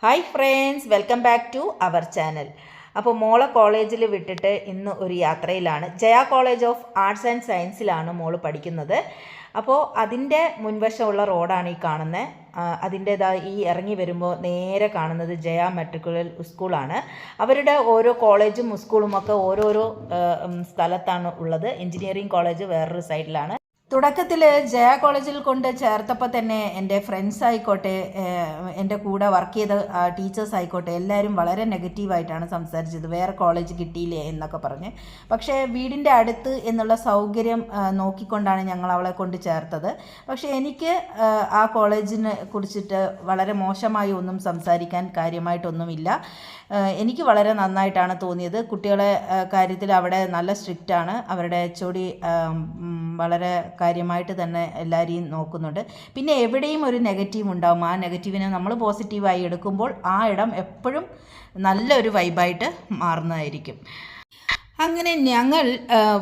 Hi friends, welcome back to our channel. അപ്പോൾ മോളെ കോളേജിൽ വിട്ടിട്ട് ഇന്ന് ഒരു യാത്രയിലാണ്. Jaya college of arts and സയൻസിലാണ് മോള് പഠിക്കുന്നത്. അപ്പോൾ അതിൻ്റെ മുൻവശമുള്ള റോഡാണ് ഈ കാണുന്നത്. അതിൻ്റേതായ ഈ ഇറങ്ങി വരുമ്പോൾ നേരെ കാണുന്നത് ജയ മെട്രിക്കുലർ സ്കൂളാണ്. അവരുടെ ഓരോ കോളേജും സ്കൂളും ഒക്കെ ഓരോരോ സ്ഥലത്താണ് ഉള്ളത്. എഞ്ചിനീയറിംഗ് കോളേജ് വേറൊരു സൈഡിലാണ്. തുടക്കത്തിൽ ജയ കോളേജിൽ കൊണ്ട് ചേർത്തപ്പോൾ തന്നെ എൻ്റെ ഫ്രണ്ട്സ് ആയിക്കോട്ടെ, എൻ്റെ കൂടെ വർക്ക് ചെയ്ത ടീച്ചേഴ്സ് ആയിക്കോട്ടെ, എല്ലാവരും വളരെ നെഗറ്റീവായിട്ടാണ് സംസാരിച്ചത്. വേറെ കോളേജ് കിട്ടിയില്ലേ എന്നൊക്കെ പറഞ്ഞ്. പക്ഷേ വീടിൻ്റെ അടുത്ത് എന്നുള്ള സൗകര്യം നോക്കിക്കൊണ്ടാണ് ഞങ്ങൾ അവളെ കൊണ്ട് ചേർത്തത്. പക്ഷേ എനിക്ക് ആ കോളേജിനെ കുറിച്ചിട്ട് വളരെ മോശമായി ഒന്നും സംസാരിക്കാൻ കാര്യമായിട്ടൊന്നുമില്ല. എനിക്ക് വളരെ നന്നായിട്ടാണ് തോന്നിയത്. കുട്ടികളെ കാര്യത്തിൽ അവിടെ നല്ല സ്ട്രിക്റ്റാണ്. അവരുടെ HOD വളരെ കാര്യമായിട്ട് തന്നെ എല്ലാവരെയും നോക്കുന്നുണ്ട്. പിന്നെ എവിടെയും ഒരു നെഗറ്റീവ് ഉണ്ടാവും. ആ നെഗറ്റീവിനെ നമ്മൾ പോസിറ്റീവായി എടുക്കുമ്പോൾ ആ ഇടം എപ്പോഴും നല്ലൊരു വൈബായിട്ട് മാറുന്നതായിരിക്കും. അങ്ങനെ ഞങ്ങൾ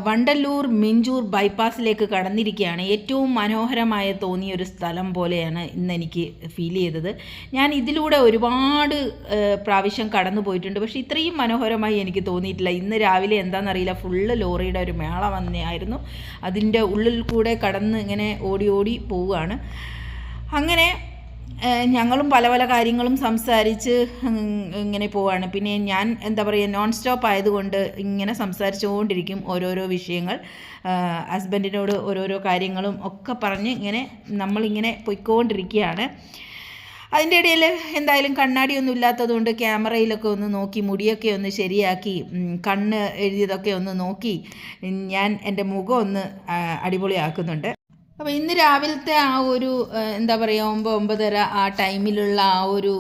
വണ്ടല്ലൂർ മിഞ്ചൂർ ബൈപ്പാസിലേക്ക് കടന്നിരിക്കുകയാണ്. ഏറ്റവും മനോഹരമായ തോന്നിയൊരു സ്ഥലം പോലെയാണ് ഇന്ന് എനിക്ക് ഫീൽ ചെയ്തത്. ഞാൻ ഇതിലൂടെ ഒരുപാട് പ്രാവശ്യം കടന്നു പോയിട്ടുണ്ട്, പക്ഷേ ഇത്രയും മനോഹരമായി എനിക്ക് തോന്നിയിട്ടില്ല. ഇന്ന് രാവിലെ എന്താണെന്നറിയില്ല, ഫുള്ള് ലോറിയുടെ ഒരു മേള വന്നെയായിരുന്നു. അതിൻ്റെ ഉള്ളിൽ കൂടെ കടന്ന് ഇങ്ങനെ ഓടി ഓടി പോവുകയാണ്. അങ്ങനെ ഞങ്ങളും പല പല കാര്യങ്ങളും സംസാരിച്ച് ഇങ്ങനെ പോവാണ്. പിന്നെ ഞാൻ എന്താ പറയുക, നോൺ സ്റ്റോപ്പ് ആയതുകൊണ്ട് ഇങ്ങനെ സംസാരിച്ചുകൊണ്ടിരിക്കും ഓരോരോ വിഷയങ്ങൾ. ഹസ്ബൻഡിനോട് ഓരോരോ കാര്യങ്ങളും ഒക്കെ പറഞ്ഞ് ഇങ്ങനെ നമ്മളിങ്ങനെ പൊയ്ക്കൊണ്ടിരിക്കുകയാണ്. അതിൻ്റെ ഇടയിൽ എന്തായാലും കണ്ണാടിയൊന്നും ഇല്ലാത്തതുകൊണ്ട് ക്യാമറയിലൊക്കെ ഒന്ന് നോക്കി, മുടിയൊക്കെ ഒന്ന് ശരിയാക്കി, കണ്ണ് എഴുതിയതൊക്കെ ഒന്ന് നോക്കി ഞാൻ എൻ്റെ മുഖം ഒന്ന് അടിപൊളിയാക്കുന്നുണ്ട്. അപ്പോൾ ഇന്ന് രാവിലത്തെ ആ ഒരു എന്താ പറയുക, 9-9:30 ആ ടൈമിലുള്ള ആ ഒരു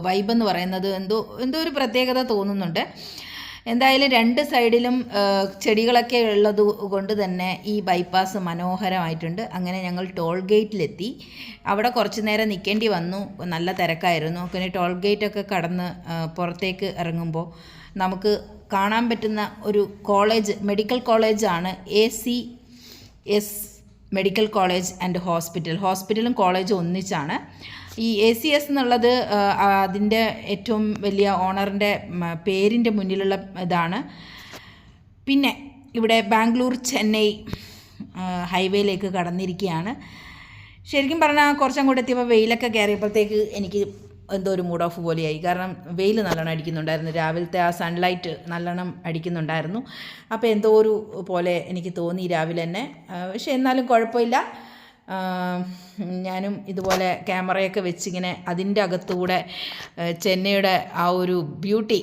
വൈബ് എന്ന് പറയുന്നത് എന്തോ ഒരു പ്രത്യേകത തോന്നുന്നുണ്ട്. എന്തായാലും രണ്ട് സൈഡിലും ചെടികളൊക്കെ ഉള്ളത് കൊണ്ട് തന്നെ ഈ ബൈപ്പാസ് മനോഹരമായിട്ടുണ്ട്. അങ്ങനെ ഞങ്ങൾ ടോൾ ഗേറ്റിലെത്തി. അവിടെ കുറച്ച് നേരം നിൽക്കേണ്ടി വന്നു, നല്ല തിരക്കായിരുന്നു. പിന്നെ ടോൾ ഗേറ്റൊക്കെ കടന്ന് പുറത്തേക്ക് ഇറങ്ങുമ്പോൾ നമുക്ക് കാണാൻ പറ്റുന്ന ഒരു കോളേജ്, മെഡിക്കൽ കോളേജാണ് ACS മെഡിക്കൽ കോളേജ് ആൻഡ് ഹോസ്പിറ്റലും കോളേജും ഒന്നിച്ചാണ്. ഈ ACS എന്നുള്ളത് അതിൻ്റെ ഏറ്റവും വലിയ ഓണറിൻ്റെ പേരിൻ്റെ മുന്നിലുള്ള ഇതാണ്. പിന്നെ ഇവിടെ ബാംഗ്ലൂർ ചെന്നൈ ഹൈവേയിലേക്ക് കടന്നിരിക്കുകയാണ്. ശരിക്കും പറഞ്ഞാൽ കുറച്ചങ്ങോട്ട് എത്തിയപ്പോൾ വെയിലൊക്കെ കയറിയപ്പോഴത്തേക്ക് എനിക്ക് എന്തോ ഒരു മൂഡ് ഓഫ് പോലെയായി. കാരണം വെയിൽ നല്ലോണം അടിക്കുന്നുണ്ടായിരുന്നു, രാവിലത്തെ ആ സൺലൈറ്റ് നല്ലോണം അടിക്കുന്നുണ്ടായിരുന്നു. അപ്പോൾ എന്തോ ഒരു പോലെ എനിക്ക് തോന്നി രാവിലെ തന്നെ. പക്ഷേ എന്നാലും കുഴപ്പമില്ല. ഞാനും ഇതുപോലെ ക്യാമറയൊക്കെ വെച്ചിങ്ങനെ അതിൻ്റെ അകത്തുകൂടെ ചെന്നൈയുടെ ആ ഒരു ബ്യൂട്ടി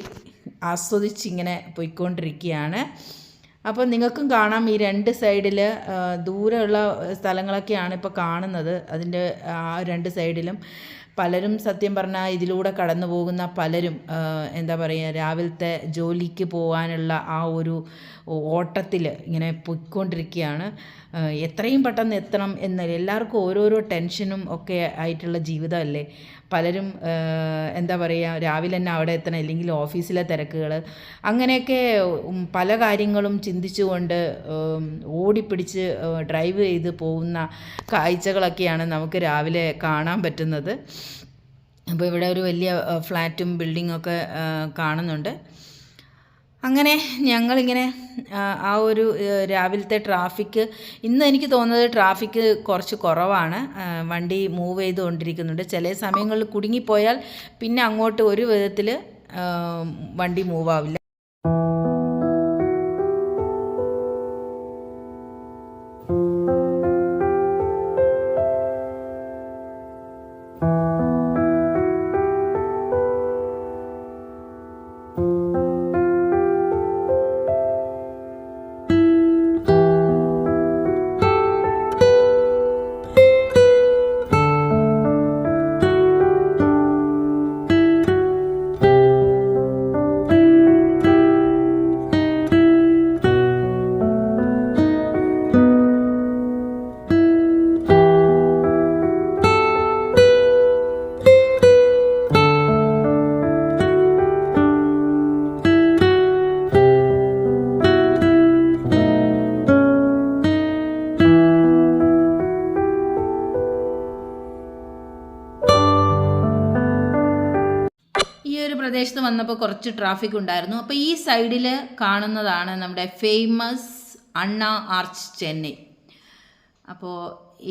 ആസ്വദിച്ചിങ്ങനെ പോയിക്കൊണ്ടിരിക്കുകയാണ്. അപ്പോൾ നിങ്ങൾക്കും കാണാം, ഈ രണ്ട് സൈഡിൽ ദൂരെയുള്ള സ്ഥലങ്ങളൊക്കെയാണ് ഇപ്പോൾ കാണുന്നത്. അതിൻ്റെ ആ രണ്ട് സൈഡിലും പലരും, സത്യം പറഞ്ഞാൽ ഇതിലൂടെ കടന്നു പോകുന്ന പലരും എന്താ പറയുക, രാവിലത്തെ ജോലിക്ക് പോകാനുള്ള ആ ഒരു ഓട്ടത്തിൽ ഇങ്ങനെ പൊയ്ക്കൊണ്ടിരിക്കുകയാണ്. എത്രയും പെട്ടെന്ന് എത്തണം എന്ന് എല്ലാവർക്കും ഓരോരോ ടെൻഷനും ഒക്കെ ആയിട്ടുള്ള ജീവിതമല്ലേ. പലരും എന്താ പറയുക, രാവിലെ തന്നെ അവിടെ എത്തണം, അല്ലെങ്കിൽ ഓഫീസിലെ തിരക്കുകൾ, അങ്ങനെയൊക്കെ പല കാര്യങ്ങളും ചിന്തിച്ചുകൊണ്ട് ഓടിപ്പിടിച്ച് ഡ്രൈവ് ചെയ്ത് പോകുന്ന കാഴ്ചകളൊക്കെയാണ് നമുക്ക് രാവിലെ കാണാൻ പറ്റുന്നത്. അപ്പോൾ ഇവിടെ ഒരു വലിയ ഫ്ലാറ്റും ബിൽഡിങ്ങൊക്കെ കാണുന്നുണ്ട്. അങ്ങനെ ഞങ്ങളിങ്ങനെ ആ ഒരു രാവിലത്തെ ട്രാഫിക്ക്, ഇന്ന് എനിക്ക് തോന്നുന്നത് ട്രാഫിക്ക് കുറച്ച് കുറവാണ്. വണ്ടി മൂവ് ചെയ്തുകൊണ്ടിരിക്കുന്നുണ്ട്. ചില സമയങ്ങളിൽ കുടുങ്ങിപ്പോയാൽ പിന്നെ അങ്ങോട്ട് ഒരു വിധത്തിൽ വണ്ടി മൂവ് ആവില്ല. ഒരു പ്രദേശത്ത് വന്നപ്പോൾ കുറച്ച് ട്രാഫിക് ഉണ്ടായിരുന്നു. അപ്പോൾ ഈ സൈഡിൽ കാണുന്നതാണ് നമ്മുടെ ഫേമസ് അണ്ണ ആർച്ച് ചെന്നൈ. അപ്പോൾ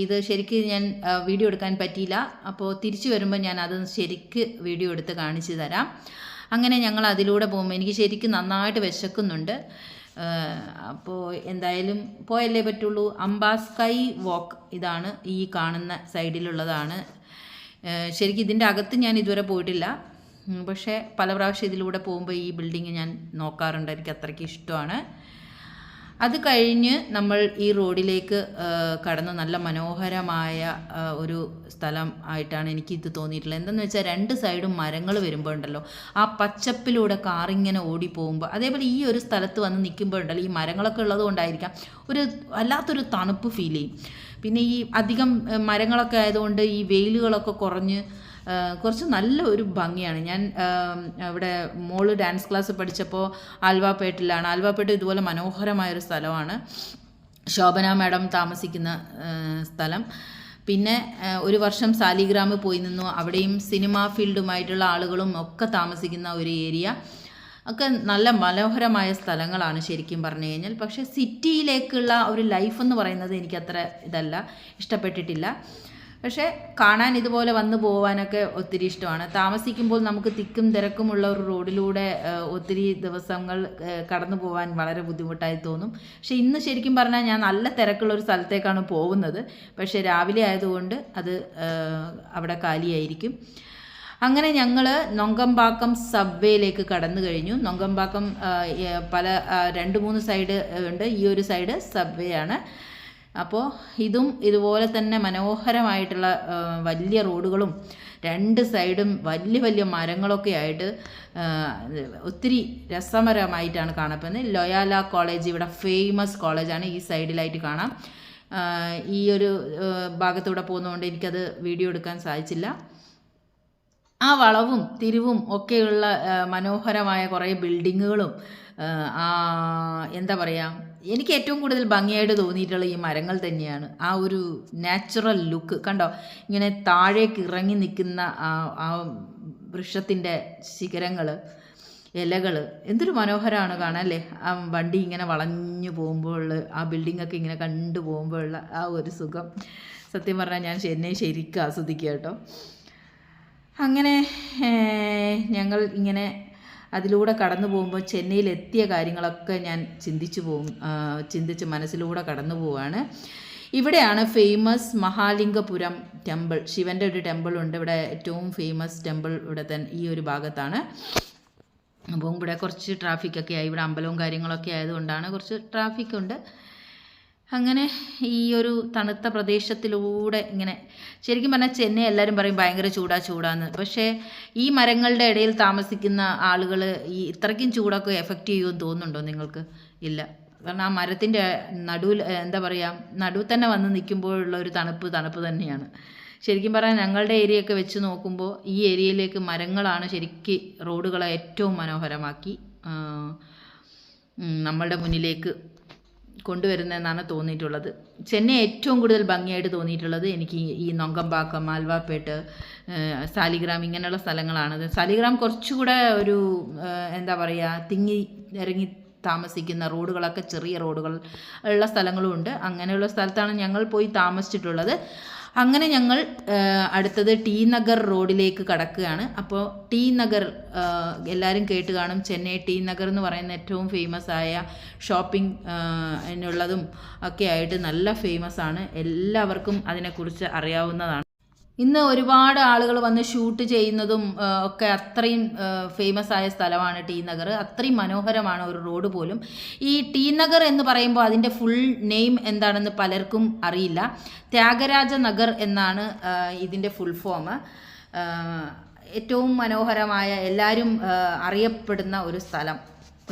ഇത് ശരിക്ക് ഞാൻ വീഡിയോ എടുക്കാൻ പറ്റിയില്ല. അപ്പോൾ തിരിച്ചു വരുമ്പോൾ ഞാൻ അത് ശരിക്ക് വീഡിയോ എടുത്ത് കാണിച്ചു തരാം. അങ്ങനെ ഞങ്ങൾ അതിലൂടെ പോകുമ്പോൾ എനിക്ക് ശരിക്കും നന്നായിട്ട് വിശക്കുന്നുണ്ട്. അപ്പോൾ എന്തായാലും പോയല്ലേ പറ്റുള്ളൂ. അംബാസ്കൈ വാക്ക് ഇതാണ്, ഈ കാണുന്ന സൈഡിലുള്ളതാണ്. ശരിക്കും ഇതിൻ്റെ അകത്ത് ഞാൻ ഇതുവരെ പോയിട്ടില്ല, പക്ഷേ പല പ്രാവശ്യം ഇതിലൂടെ പോകുമ്പോൾ ഈ ബിൽഡിങ് ഞാൻ നോക്കാറുണ്ട്. എനിക്ക് അത്രയ്ക്ക് ഇഷ്ടമാണ്. അത് കഴിഞ്ഞ് നമ്മൾ ഈ റോഡിലേക്ക് കടന്ന് നല്ല മനോഹരമായ ഒരു സ്ഥലം ആയിട്ടാണ് എനിക്കിത് തോന്നിയിട്ടുള്ളത്. എന്തെന്ന് വെച്ചാൽ 2 സൈഡും മരങ്ങൾ വരുമ്പോൾ ഉണ്ടല്ലോ, ആ പച്ചപ്പിലൂടെ കാറിങ്ങനെ ഓടിപ്പോകുമ്പോൾ, അതേപോലെ ഈ ഒരു സ്ഥലത്ത് വന്ന് നിൽക്കുമ്പോൾ ഉണ്ടല്ലോ, ഈ മരങ്ങളൊക്കെ ഉള്ളത് കൊണ്ടായിരിക്കാം ഒരു വല്ലാത്തൊരു തണുപ്പ് ഫീൽ ചെയ്യും. പിന്നെ ഈ അധികം മരങ്ങളൊക്കെ ആയതുകൊണ്ട് ഈ വെയിലുകളൊക്കെ കുറഞ്ഞ് കുറച്ച് നല്ല ഒരു ഭംഗിയാണ്. ഞാൻ ഇവിടെ മോള് ഡാൻസ് ക്ലാസ് പഠിച്ചപ്പോൾ ആൽവാപ്പേട്ടിലാണ്. ആൽവാപ്പേട്ട് ഇതുപോലെ മനോഹരമായൊരു സ്ഥലമാണ്. ശോഭന മാഡം താമസിക്കുന്ന സ്ഥലം. പിന്നെ ഒരു വർഷം സാലിഗ്രാമിൽ പോയി നിന്നു. അവിടെയും സിനിമാ ഫീൽഡുമായിട്ടുള്ള ആളുകളും ഒക്കെ താമസിക്കുന്ന ഒരു ഏരിയ ഒക്കെ നല്ല മനോഹരമായ സ്ഥലങ്ങളാണ് ശരിക്കും പറഞ്ഞു കഴിഞ്ഞാൽ. പക്ഷേ സിറ്റിയിലേക്കുള്ള ഒരു ലൈഫ് എന്ന് പറയുന്നത് എനിക്കത്ര ഇഷ്ടപ്പെട്ടിട്ടില്ല. പക്ഷേ കാണാൻ ഇതുപോലെ വന്നു പോകാനൊക്കെ ഒത്തിരി ഇഷ്ടമാണ്. താമസിക്കുമ്പോൾ നമുക്ക് തിക്കും തിരക്കുമുള്ള ഒരു റോഡിലൂടെ ഒത്തിരി ദിവസങ്ങൾ കടന്നു പോകാൻ വളരെ ബുദ്ധിമുട്ടായി തോന്നും. പക്ഷേ ഇന്ന് ശരിക്കും പറഞ്ഞാൽ ഞാൻ നല്ല തിരക്കുള്ള ഒരു സ്ഥലത്തേക്കാണ് പോകുന്നത്. പക്ഷേ രാവിലെ ആയതുകൊണ്ട് അത് അവിടെ കാലിയായിരിക്കും. അങ്ങനെ ഞങ്ങൾ നൊങ്കമ്പാക്കം സബ്വേയിലേക്ക് കടന്നു കഴിഞ്ഞു. നൊങ്കമ്പാക്കം പല 2-3 സൈഡ് ഉണ്ട്. ഈ ഒരു സൈഡ് സബ്വേ ആണ്. അപ്പോൾ ഇതും ഇതുപോലെ തന്നെ മനോഹരമായിട്ടുള്ള വലിയ റോഡുകളും 2 സൈഡും വലിയ വലിയ മരങ്ങളൊക്കെ ആയിട്ട് ഒത്തിരി രസകരമായിട്ടാണ് കാണപ്പെടുന്നത്. ലൊയാല കോളേജ് ഇവിടെ ഫേമസ് കോളേജാണ്. ഈ സൈഡിലായിട്ട് കാണാം. ഈ ഒരു ഭാഗത്തൂടെ പോകുന്നതുകൊണ്ട് എനിക്കത് വീഡിയോ എടുക്കാൻ സാധിച്ചില്ല. ആ വളവും തിരിവും ഒക്കെയുള്ള മനോഹരമായ കുറേ ബിൽഡിങ്ങുകളും എന്താ പറയുക, എനിക്ക് ഏറ്റവും കൂടുതൽ ഭംഗിയായിട്ട് തോന്നിയിട്ടുള്ള ഈ മരങ്ങൾ തന്നെയാണ്. ആ ഒരു നാച്ചുറൽ ലുക്ക് കണ്ടോ, ഇങ്ങനെ താഴേക്ക് ഇറങ്ങി നിൽക്കുന്ന ആ വൃക്ഷത്തിൻ്റെ ശിഖരങ്ങൾ, ഇലകൾ എന്തൊരു മനോഹരമാണ് കാണാൻ അല്ലേ. ആ വണ്ടി ഇങ്ങനെ വളഞ്ഞു പോകുമ്പോൾ, ആ ബിൽഡിങ്ങൊക്കെ ഇങ്ങനെ കണ്ടു പോകുമ്പോഴുള്ള ആ ഒരു സുഖം സത്യം പറഞ്ഞാൽ ഞാൻ ചെന്നൈ ശരിക്കും ആസ്വദിക്കുക കേട്ടോ. അങ്ങനെ ഞങ്ങൾ ഇങ്ങനെ അതിലൂടെ കടന്നു പോകുമ്പോൾ ചെന്നൈയിൽ എത്തിയ കാര്യങ്ങളൊക്കെ ഞാൻ ചിന്തിച്ച് മനസ്സിലൂടെ കടന്നു പോവുകയാണ്. ഇവിടെയാണ് ഫേമസ് മഹാലിംഗപുരം ടെമ്പിൾ. ശിവൻ്റെ ഒരു ടെമ്പിൾ ഉണ്ട് ഇവിടെ. ഏറ്റവും ഫേമസ് ടെമ്പിൾ ഇവിടെ തന്നെ ഈ ഒരു ഭാഗത്താണ്. അപ്പോൾ ഇവിടെ കുറച്ച് ട്രാഫിക്കൊക്കെ ആയി. ഇവിടെ അമ്പലവും കാര്യങ്ങളൊക്കെ ആയതുകൊണ്ടാണ് കുറച്ച് ട്രാഫിക്കുണ്ട്. അങ്ങനെ ഈ ഒരു തണുത്ത പ്രദേശത്തിലൂടെ ഇങ്ങനെ, ശരിക്കും പറഞ്ഞാൽ ചെന്നൈ എല്ലാവരും പറയും ഭയങ്കര ചൂടാന്ന്. പക്ഷേ ഈ മരങ്ങളുടെ ഇടയിൽ താമസിക്കുന്ന ആളുകൾ ഈ ഇത്രയ്ക്കും ചൂടൊക്കെ എഫക്റ്റ് ചെയ്യുമെന്ന് തോന്നുന്നുണ്ടോ നിങ്ങൾക്ക്? ഇല്ല. കാരണം ആ മരത്തിൻ്റെ നടുവിൽ എന്താ പറയുക, നടുവിൽ തന്നെ വന്ന് നിൽക്കുമ്പോഴുള്ള ഒരു തണുപ്പ് തന്നെയാണ്. ശരിക്കും പറഞ്ഞാൽ ഞങ്ങളുടെ ഏരിയയൊക്കെ വെച്ച് നോക്കുമ്പോൾ ഈ ഏരിയയിലേക്ക് മരങ്ങളാണ് ശരിക്ക് റോഡുകളെ ഏറ്റവും മനോഹരമാക്കി നമ്മളുടെ മുന്നിലേക്ക് കൊണ്ടുവരുന്നതെന്നാണ് തോന്നിയിട്ടുള്ളത്. ചെന്നൈ ഏറ്റവും കൂടുതൽ ഭംഗിയായിട്ട് തോന്നിയിട്ടുള്ളത് എനിക്ക് ഈ നൊങ്കമ്പാക്കം, ആൽവാപ്പേട്ട്, സാലിഗ്രാം ഇങ്ങനെയുള്ള സ്ഥലങ്ങളാണ്. സാലിഗ്രാം കുറച്ചുകൂടെ ഒരു എന്താ പറയുക, തിങ്ങി ഇറങ്ങി താമസിക്കുന്ന റോഡുകളൊക്കെ ചെറിയ റോഡുകൾ ഉള്ള സ്ഥലങ്ങളും ഉണ്ട്. അങ്ങനെയുള്ള സ്ഥലത്താണ് ഞങ്ങൾ പോയി താമസിച്ചിട്ടുള്ളത്. അങ്ങനെ ഞങ്ങൾ അടുത്തത് ടി നഗർ റോഡിലേക്ക് കടക്കുകയാണ്. അപ്പോൾ ടി നഗർ എല്ലാവരും കേട്ട് കാണും. ചെന്നൈ ടി നഗർ എന്ന് പറയുന്ന ഏറ്റവും ഫേമസ് ആയ ഷോപ്പിംഗ് അതിനുള്ളതും ഒക്കെ ആയിട്ട് നല്ല ഫേമസ് ആണ്. എല്ലാവർക്കും അതിനെക്കുറിച്ച് അറിയാവുന്നതാണ്. ഇന്ന് ഒരുപാട് ആളുകൾ വന്ന് ഷൂട്ട് ചെയ്യുന്നതും ഒക്കെ അത്രയും ഫേമസ് ആയ സ്ഥലമാണ് ടി നഗർ. അത്രയും മനോഹരമാണ് ഒരു റോഡ് പോലും. ഈ ടി നഗർ എന്ന് പറയുമ്പോൾ അതിൻ്റെ ഫുൾ നെയിം എന്താണെന്ന് പലർക്കും അറിയില്ല. ത്യാഗരാജ നഗർ എന്നാണ് ഇതിൻ്റെ ഫുൾ ഫോം. ഏറ്റവും മനോഹരമായ, എല്ലാവരും അറിയപ്പെടുന്ന ഒരു സ്ഥലം.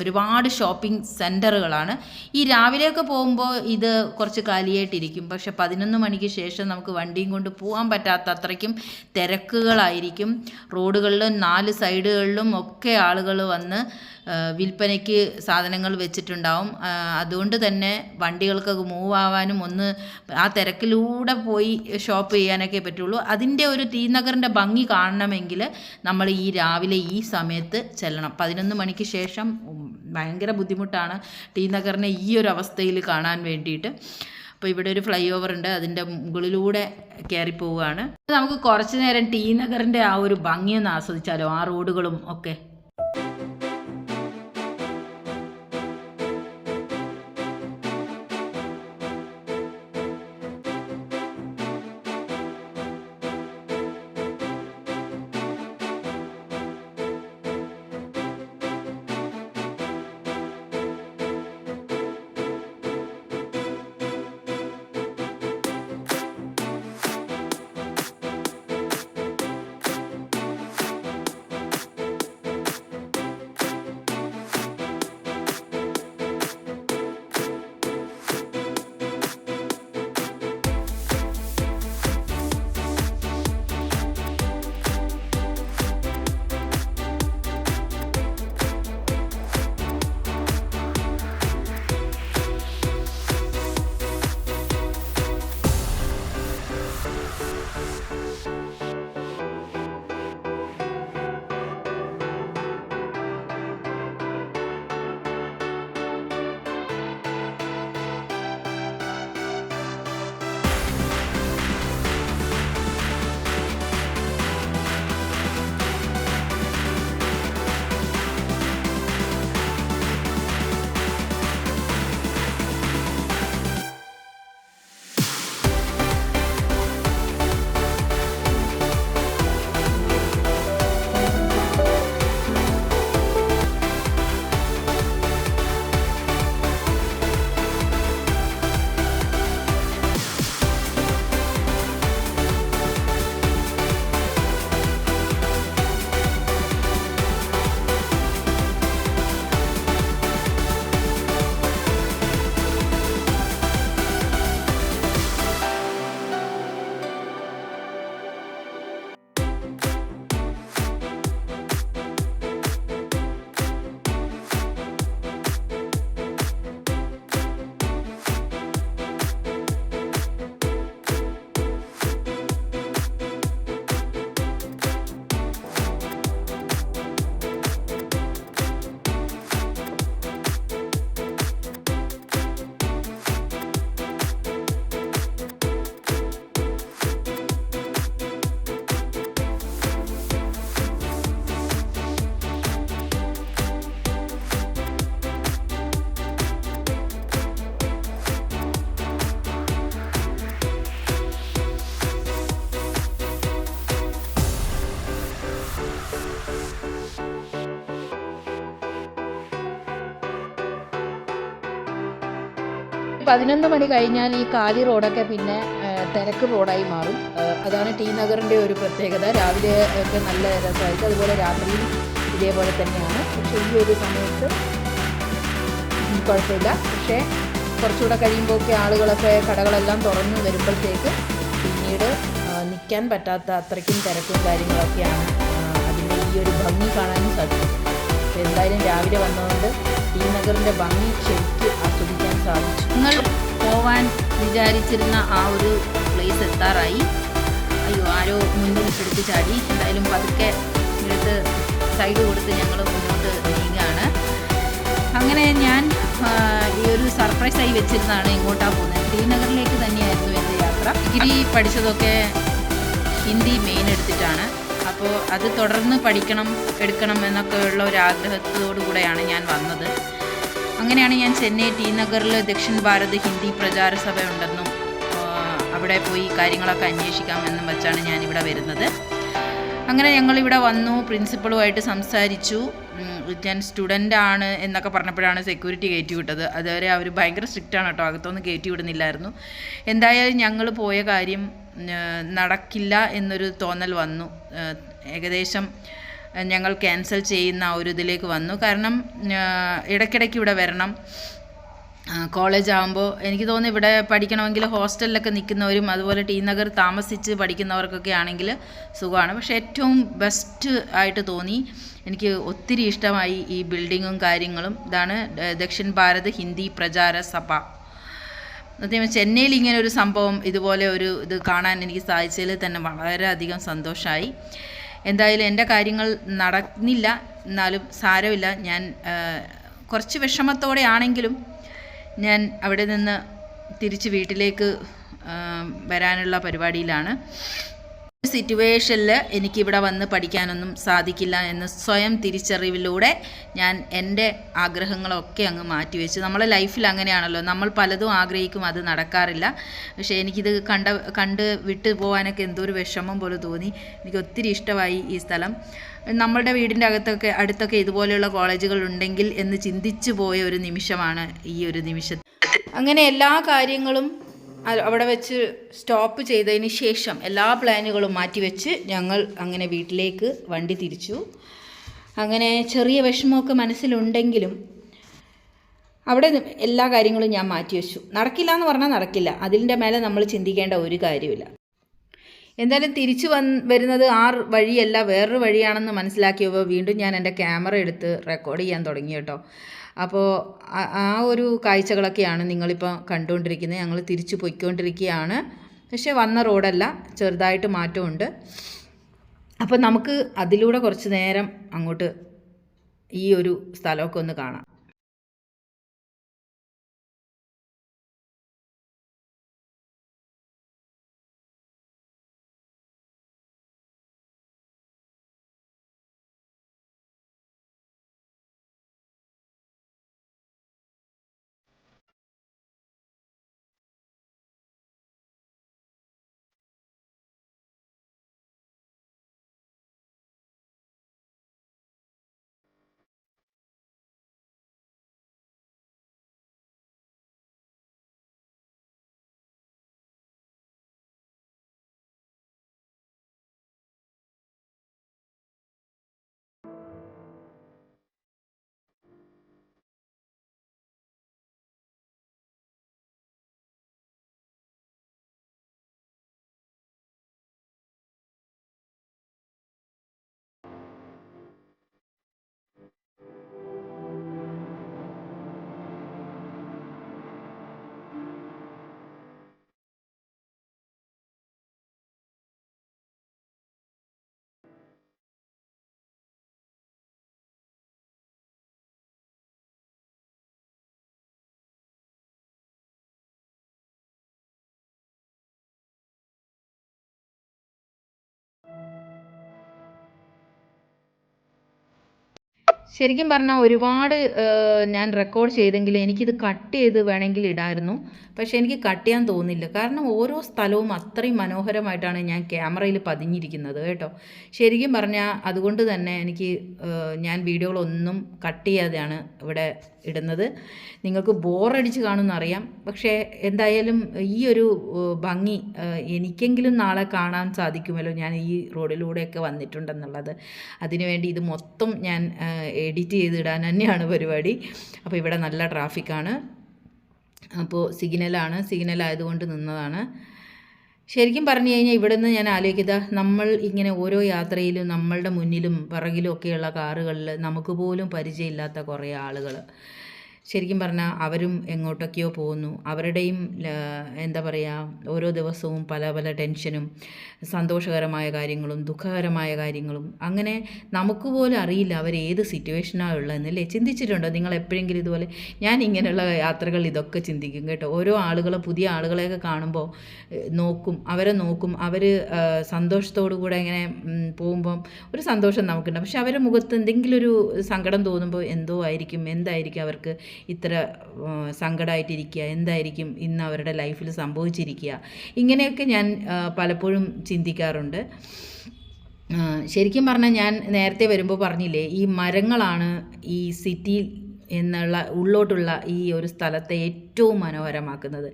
ഒരുപാട് ഷോപ്പിംഗ് സെൻറ്ററുകളാണ്. ഈ രാവിലെയൊക്കെ പോകുമ്പോൾ ഇത് കുറച്ച് കാലിയായിട്ടിരിക്കും. പക്ഷെ 11 മണിക്ക് ശേഷം നമുക്ക് വണ്ടിയും കൊണ്ട് പോകാൻ പറ്റാത്ത അത്രയ്ക്കും തിരക്കുകളായിരിക്കും. റോഡുകളിലും 4 സൈഡുകളിലും ഒക്കെ ആളുകൾ വന്ന് വിൽപ്പനയ്ക്ക് സാധനങ്ങൾ വെച്ചിട്ടുണ്ടാവും. അതുകൊണ്ട് തന്നെ വണ്ടികൾക്കൊക്കെ മൂവ് ആവാനും ഒന്ന് ആ തിരക്കിലൂടെ പോയി ഷോപ്പ് ചെയ്യാനൊക്കെ പറ്റുള്ളൂ. അതിൻ്റെ ഒരു ടി നഗറിൻ്റെ ഭംഗി കാണണമെങ്കിൽ നമ്മൾ ഈ രാവിലെ ഈ സമയത്ത് ചെല്ലണം. 11 മണിക്ക് ശേഷം ഭയങ്കര ബുദ്ധിമുട്ടാണ് ടി നഗറിനെ ഈ ഒരു അവസ്ഥയിൽ കാണാൻ വേണ്ടിയിട്ട്. അപ്പോൾ ഇവിടെ ഒരു ഫ്ലൈ ഓവർ ഉണ്ട്, അതിൻ്റെ മുകളിലൂടെ കയറി പോവുകയാണ്. നമുക്ക് കുറച്ച് നേരം ടി നഗറിൻ്റെ ആ ഒരു ഭംഗിയൊന്ന് ആസ്വദിച്ചാലോ, ആ റോഡുകളും ഒക്കെ. പതിനൊന്ന് മണി കഴിഞ്ഞാൽ ഈ കാലി റോഡൊക്കെ പിന്നെ തിരക്ക് റോഡായി മാറും. അതാണ് ടി നഗറിൻ്റെ ഒരു പ്രത്യേകത. രാവിലെ ഒക്കെ നല്ല രസമായിട്ട്, അതുപോലെ രാത്രിയും ഇതേപോലെ തന്നെയാണ്. പക്ഷേ ഈ ഒരു സമയത്ത് കുഴപ്പമില്ല. പക്ഷേ കുറച്ചുകൂടെ കഴിയുമ്പോഴൊക്കെ ആളുകളൊക്കെ കടകളെല്ലാം തുറന്നു വരുമ്പോഴത്തേക്ക് പിന്നീട് നിൽക്കാൻ പറ്റാത്ത അത്രയ്ക്കും തിരക്കും കാര്യങ്ങളൊക്കെയാണ്. അതിൻ്റെ ഈ ഒരു ഭംഗി കാണാനും സാധിക്കും. എന്തായാലും രാവിലെ വന്നതുകൊണ്ട് ടി നഗറിൻ്റെ ഭംഗി ശരിക്കും ആസ്വദിക്കാൻ സാധിച്ചു. നിങ്ങൾ പോവാൻ വിചാരിച്ചിരുന്ന ആ ഒരു പ്ലേസ് എത്താറായി. അയ്യോ, ആരോ മുന്നിൽ എടുത്ത് ചാടി. എന്തായാലും പതുക്കെ എടുത്ത് സൈഡ് കൊടുത്ത് ഞങ്ങൾ മുന്നോട്ട് നീങ്ങുകയാണ്. അങ്ങനെ ഞാൻ ഈ ഒരു സർപ്രൈസായി വെച്ചിരുന്നതാണ് ഇങ്ങോട്ടാണ് പോകുന്നത്. ശ്രീനഗറിലേക്ക് തന്നെയായിരുന്നു എൻ്റെ യാത്ര. ഡിഗ്രി പഠിച്ചതൊക്കെ ഹിന്ദി മെയിൻ എടുത്തിട്ടാണ്. അപ്പോൾ അത് തുടർന്ന് പഠിക്കണം, എടുക്കണം എന്നൊക്കെ ഉള്ള ഒരു ആഗ്രഹത്തോടു കൂടെയാണ് ഞാൻ വന്നത്. അങ്ങനെയാണ് ഞാൻ ചെന്നൈ ടി നഗറിൽ ദക്ഷിൺ ഭാരത് ഹിന്ദി പ്രചാര സഭ ഉണ്ടെന്നും അവിടെ പോയി കാര്യങ്ങളൊക്കെ അന്വേഷിക്കാമെന്നും വെച്ചാണ് ഞാനിവിടെ വരുന്നത്. അങ്ങനെ ഞങ്ങളിവിടെ വന്നു, പ്രിൻസിപ്പളുമായിട്ട് സംസാരിച്ചു. ഞാൻ സ്റ്റുഡൻ്റ് ആണ് എന്നൊക്കെ പറഞ്ഞപ്പോഴാണ് സെക്യൂരിറ്റി കയറ്റി വിട്ടത്. അതുവരെ അവർ ഭയങ്കര സ്ട്രിക്റ്റാണ് കേട്ടോ, അകത്തൊന്നും കയറ്റി വിടുന്നില്ലായിരുന്നു. എന്തായാലും ഞങ്ങൾ പോയ കാര്യം നടക്കില്ല എന്നൊരു തോന്നൽ വന്നു. ഏകദേശം ഞങ്ങൾ ക്യാൻസൽ ചെയ്യുന്ന ഒരു ഇതിലേക്ക് വന്നു. കാരണം ഇടയ്ക്കിടയ്ക്ക് ഇവിടെ വരണം, കോളേജ് ആകുമ്പോൾ എനിക്ക് തോന്നുന്നു ഇവിടെ പഠിക്കണമെങ്കിൽ ഹോസ്റ്റലിലൊക്കെ നിൽക്കുന്നവരും അതുപോലെ ടി നഗർ താമസിച്ച് പഠിക്കുന്നവർക്കൊക്കെ ആണെങ്കിൽ സുഖമാണ്. പക്ഷേ ഏറ്റവും ബെസ്റ്റ് ആയിട്ട് തോന്നി, എനിക്ക് ഒത്തിരി ഇഷ്ടമായി ഈ ബിൽഡിങ്ങും കാര്യങ്ങളും. ഇതാണ് ദക്ഷിൺ ഭാരത് ഹിന്ദി പ്രചാര സഭ. അതേപോലെ ചെന്നൈയിൽ ഇങ്ങനെ ഒരു സംഭവം ഇതുപോലെ ഒരു ഇത് കാണാൻ എനിക്ക് സാധിച്ചതിൽ തന്നെ വളരെയധികം സന്തോഷമായി. എന്തായാലും എൻ്റെ കാര്യങ്ങൾ നടന്നില്ല, എന്നാലും സാരമില്ല. ഞാൻ കുറച്ച് വിഷമത്തോടെ ആണെങ്കിലും ഞാൻ അവിടെ നിന്ന് തിരിച്ച് വീട്ടിലേക്ക് വരാനുള്ള പരിപാടിയിലാണ്. സിറ്റുവേഷനിൽ എനിക്കിവിടെ വന്ന് പഠിക്കാനൊന്നും സാധിക്കില്ല എന്ന് സ്വയം തിരിച്ചറിവിലൂടെ ഞാൻ എൻ്റെ ആഗ്രഹങ്ങളൊക്കെ അങ്ങ് മാറ്റിവെച്ചു. നമ്മളെ ലൈഫിൽ അങ്ങനെയാണല്ലോ, നമ്മൾ പലതും ആഗ്രഹിക്കും, അത് നടക്കാറില്ല. പക്ഷേ എനിക്കിത് കണ്ട് വിട്ടു പോകാനൊക്കെ എന്തോ ഒരു വിഷമം പോലെ തോന്നി. എനിക്ക് ഒത്തിരി ഇഷ്ടമായി ഈ സ്ഥലം. നമ്മളുടെ വീടിൻ്റെ അടുത്തൊക്കെ ഇതുപോലെയുള്ള കോളേജുകൾ ഉണ്ടെങ്കിൽ എന്ന് ചിന്തിച്ചു പോയ ഒരു നിമിഷമാണ് ഈ ഒരു നിമിഷം. അങ്ങനെ എല്ലാ കാര്യങ്ങളും അവിടെ വെച്ച് സ്റ്റോപ്പ് ചെയ്തതിന് ശേഷം എല്ലാ പ്ലാനുകളും മാറ്റിവെച്ച് ഞങ്ങൾ അങ്ങനെ വീട്ടിലേക്ക് വണ്ടി തിരിച്ചു. അങ്ങനെ ചെറിയ വിഷമമൊക്കെ മനസ്സിലുണ്ടെങ്കിലും അവിടെ എല്ലാ കാര്യങ്ങളും ഞാൻ മാറ്റിവെച്ചു. നടക്കില്ല എന്ന് പറഞ്ഞാൽ നടക്കില്ല, അതിൻ്റെ മേലെ നമ്മൾ ചിന്തിക്കേണ്ട ഒരു കാര്യമില്ല. എന്തായാലും തിരിച്ചു വരുന്നത് വഴിയല്ല, വേറൊരു വഴിയാണെന്ന് മനസ്സിലാക്കിയപ്പോൾ വീണ്ടും ഞാൻ എൻ്റെ ക്യാമറ എടുത്ത് റെക്കോർഡ് ചെയ്യാൻ തുടങ്ങി കേട്ടോ. അപ്പോൾ ആ ഒരു കാഴ്ചകളൊക്കെയാണ് നിങ്ങളിപ്പോൾ കണ്ടുകൊണ്ടിരിക്കുന്നത്. ഞങ്ങൾ തിരിച്ചു പോയിക്കൊണ്ടിരിക്കുകയാണ്. പക്ഷേ വന്ന റോഡല്ല, ചെറുതായിട്ട് മാറ്റമുണ്ട്. അപ്പോൾ നമുക്ക് അതിലൂടെ കുറച്ച് നേരം അങ്ങോട്ട് ഈ ഒരു സ്ഥലമൊക്കെ ഒന്ന് കാണാം. ശരിക്കും പറഞ്ഞാൽ ഒരുപാട് ഞാൻ റെക്കോർഡ് ചെയ്തെങ്കിലും എനിക്കിത് കട്ട് ചെയ്ത് വേണമെങ്കിൽ ഇടായിരുന്നു. പക്ഷേ എനിക്ക് കട്ട് ചെയ്യാൻ തോന്നില്ല. കാരണം ഓരോ സ്ഥലവും അത്രയും മനോഹരമായിട്ടാണ് ഞാൻ ക്യാമറയിൽ പതിഞ്ഞിരിക്കുന്നത് കേട്ടോ. ശരിക്കും പറഞ്ഞാൽ അതുകൊണ്ട് തന്നെ എനിക്ക് ഞാൻ വീഡിയോകളൊന്നും കട്ട് ചെയ്യാതെയാണ് ഇവിടെ ഇടുന്നത്. നിങ്ങൾക്ക് ബോറടിച്ച് കാണുമെന്നറിയാം. പക്ഷേ എന്തായാലും ഈ ഒരു ഭംഗി എനിക്കെങ്കിലും നാളെ കാണാൻ സാധിക്കുമല്ലോ, ഞാൻ ഈ റോഡിലൂടെയൊക്കെ വന്നിട്ടുണ്ടെന്നുള്ളത്. അതിനുവേണ്ടി ഇത് മൊത്തം ഞാൻ എഡിറ്റ് ചെയ്തിടാൻ തന്നെയാണ് പരിപാടി. അപ്പോൾ ഇവിടെ നല്ല ട്രാഫിക്കാണ്. അപ്പോൾ സിഗ്നലായതുകൊണ്ട് നിന്നതാണ്. ശരിക്കും പറഞ്ഞു കഴിഞ്ഞാൽ ഇവിടെ നിന്ന് ഞാൻ ആലോചിക്കുക, നമ്മൾ ഇങ്ങനെ ഓരോ യാത്രയിലും നമ്മളുടെ മുന്നിലും പിറകിലും ഒക്കെയുള്ള കാറുകളിൽ നമുക്ക് പോലും പരിചയമില്ലാത്ത കുറേ ആളുകൾ. ശരിക്കും പറഞ്ഞാൽ അവരും എങ്ങോട്ടൊക്കെയോ പോകുന്നു. അവരുടെയും എന്താ പറയുക, ഓരോ ദിവസവും പല പല ടെൻഷനും സന്തോഷകരമായ കാര്യങ്ങളും ദുഃഖകരമായ കാര്യങ്ങളും. അങ്ങനെ നമുക്ക് പോലും അറിയില്ല അവരേത് സിറ്റുവേഷനാണ് ഉള്ളതെന്നല്ലേ. ചിന്തിച്ചിട്ടുണ്ടോ നിങ്ങൾ എപ്പോഴെങ്കിലും ഇതുപോലെ? ഞാൻ ഇങ്ങനെയുള്ള യാത്രകൾ ഇതൊക്കെ ചിന്തിക്കും കേട്ടോ. ഓരോ ആളുകളെ, പുതിയ ആളുകളെയൊക്കെ കാണുമ്പോൾ അവരെ നോക്കും. അവർ സന്തോഷത്തോടു കൂടെ ഇങ്ങനെ പോകുമ്പം ഒരു സന്തോഷം നമുക്കുണ്ട്. പക്ഷെ അവരുടെ മുഖത്ത് എന്തെങ്കിലും ഒരു സങ്കടം തോന്നുമ്പോൾ എന്തായിരിക്കും അവർക്ക് ഇത്ര സങ്കടമായിട്ടിരിക്കുക, എന്തായിരിക്കും ഇന്ന് അവരുടെ ലൈഫിൽ സംഭവിച്ചിരിക്കുക, ഇങ്ങനെയൊക്കെ ഞാൻ പലപ്പോഴും ചിന്തിക്കാറുണ്ട്. ശരിക്കും പറഞ്ഞാൽ ഞാൻ നേരത്തെ വരുമ്പോൾ പറഞ്ഞില്ലേ, ഈ മരങ്ങളാണ് ഈ സിറ്റിയിൽ എന്നുള്ള ഉള്ളോട്ടുള്ള ഈ ഒരു സ്ഥലത്തെ ഏറ്റവും മനോഹരമാക്കുന്നത്.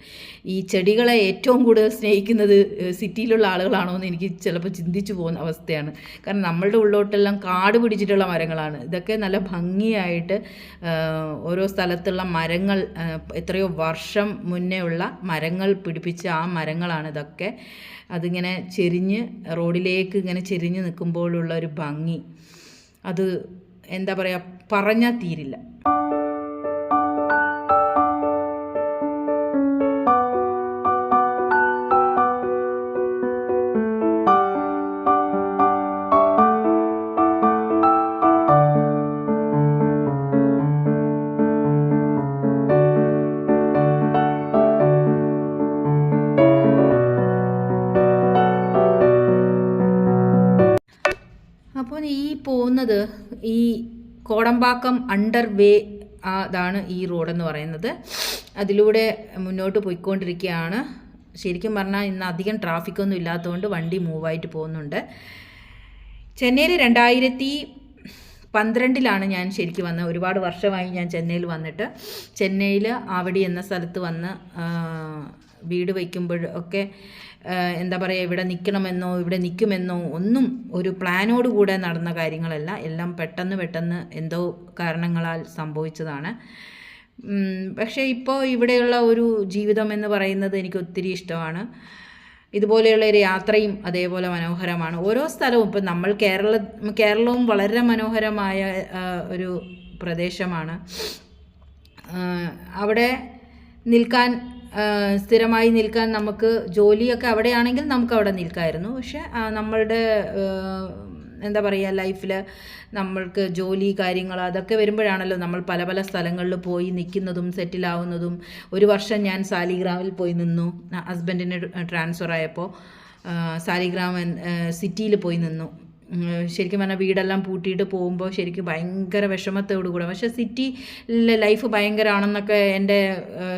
ഈ ചെടികളെ ഏറ്റവും കൂടുതൽ സ്നേഹിക്കുന്നത് സിറ്റിയിലുള്ള ആളുകളാണോ എന്ന് എനിക്ക് ചിലപ്പോൾ ചിന്തിച്ചു പോകുന്ന അവസ്ഥയാണ്. കാരണം നമ്മളുടെ ഉള്ളോട്ടെല്ലാം കാട് പിടിച്ചിട്ടുള്ള മരങ്ങളാണ്. ഇതൊക്കെ നല്ല ഭംഗിയായിട്ട് ഓരോ സ്ഥലത്തുള്ള മരങ്ങൾ, എത്രയോ വർഷം മുന്നേ ഉള്ള മരങ്ങൾ പിടിപ്പിച്ച ആ മരങ്ങളാണ് ഇതൊക്കെ. അതിങ്ങനെ ചെരിഞ്ഞ് റോഡിലേക്ക് ഇങ്ങനെ ചെരിഞ്ഞ് നിൽക്കുമ്പോഴുള്ള ഒരു ഭംഗി, അത് എന്താ പറയുക, പറഞ്ഞാൽ തീരില്ല. അപ്പോൾ ഈ പോകുന്നത് ഈ കോടമ്പാക്കം അണ്ടർ വേ, അതാണ് ഈ റോഡെന്ന് പറയുന്നത്. അതിലൂടെ മുന്നോട്ട് പോയിക്കൊണ്ടിരിക്കുകയാണ്. ശരിക്കും പറഞ്ഞാൽ ഇന്ന് അധികം ട്രാഫിക്കൊന്നും ഇല്ലാത്തതുകൊണ്ട് വണ്ടി മൂവായിട്ട് പോകുന്നുണ്ട്. ചെന്നൈയിൽ 2012 ഞാൻ ശരിക്കും വന്നത്. ഒരുപാട് വർഷമായി ഞാൻ ചെന്നൈയിൽ വന്നിട്ട്. ചെന്നൈയിൽ ആവടി എന്ന സ്ഥലത്ത് വന്ന് വീട് വയ്ക്കുമ്പോഴൊക്കെ എന്താ പറയുക, ഇവിടെ നിൽക്കണമെന്നോ ഇവിടെ നിൽക്കുമെന്നോ ഒന്നും ഒരു പ്ലാനോടുകൂടെ നടന്ന കാര്യങ്ങളല്ല. എല്ലാം പെട്ടെന്ന് എന്തോ കാരണങ്ങളാൽ സംഭവിച്ചതാണ്. പക്ഷേ ഇപ്പോൾ ഇവിടെയുള്ള ഒരു ജീവിതം എന്ന് പറയുന്നത് എനിക്ക് ഒത്തിരി ഇഷ്ടമാണ്. ഇതുപോലെയുള്ള ഒരു യാത്രയും അതേപോലെ മനോഹരമാണ്. ഓരോ സ്ഥലവും, ഇപ്പം നമ്മൾ കേരളവും വളരെ മനോഹരമായ ഒരു പ്രദേശമാണ്. അവിടെ നിൽക്കാൻ, സ്ഥിരമായി നിൽക്കാൻ, നമുക്ക് ജോലിയൊക്കെ അവിടെയാണെങ്കിൽ നമുക്ക് അവിടെ നിൽക്കാമായിരുന്നു. പക്ഷേ നമ്മളുടെ എന്താ പറയുക, ലൈഫിൽ നമ്മൾക്ക് ജോലി കാര്യങ്ങൾ അതൊക്കെ വരുമ്പോഴാണല്ലോ നമ്മൾ പല പല സ്ഥലങ്ങളിൽ പോയി നിൽക്കുന്നതും സെറ്റിലാവുന്നതും. ഒരു വർഷം ഞാൻ സാലിഗ്രാമിൽ പോയി നിന്നു. ഹസ്ബൻഡിന് ട്രാൻസ്ഫർ ആയപ്പോൾ സാലിഗ്രാം സിറ്റിയിൽ പോയി നിന്നു. ശരിക്കും പറഞ്ഞാൽ വീടെല്ലാം പൂട്ടിയിട്ട് പോകുമ്പോൾ ശരിക്കും ഭയങ്കര വിഷമത്തോടുകൂടെ. പക്ഷേ സിറ്റിയിലെ ലൈഫ് ഭയങ്കരമാണെന്നൊക്കെ എൻ്റെ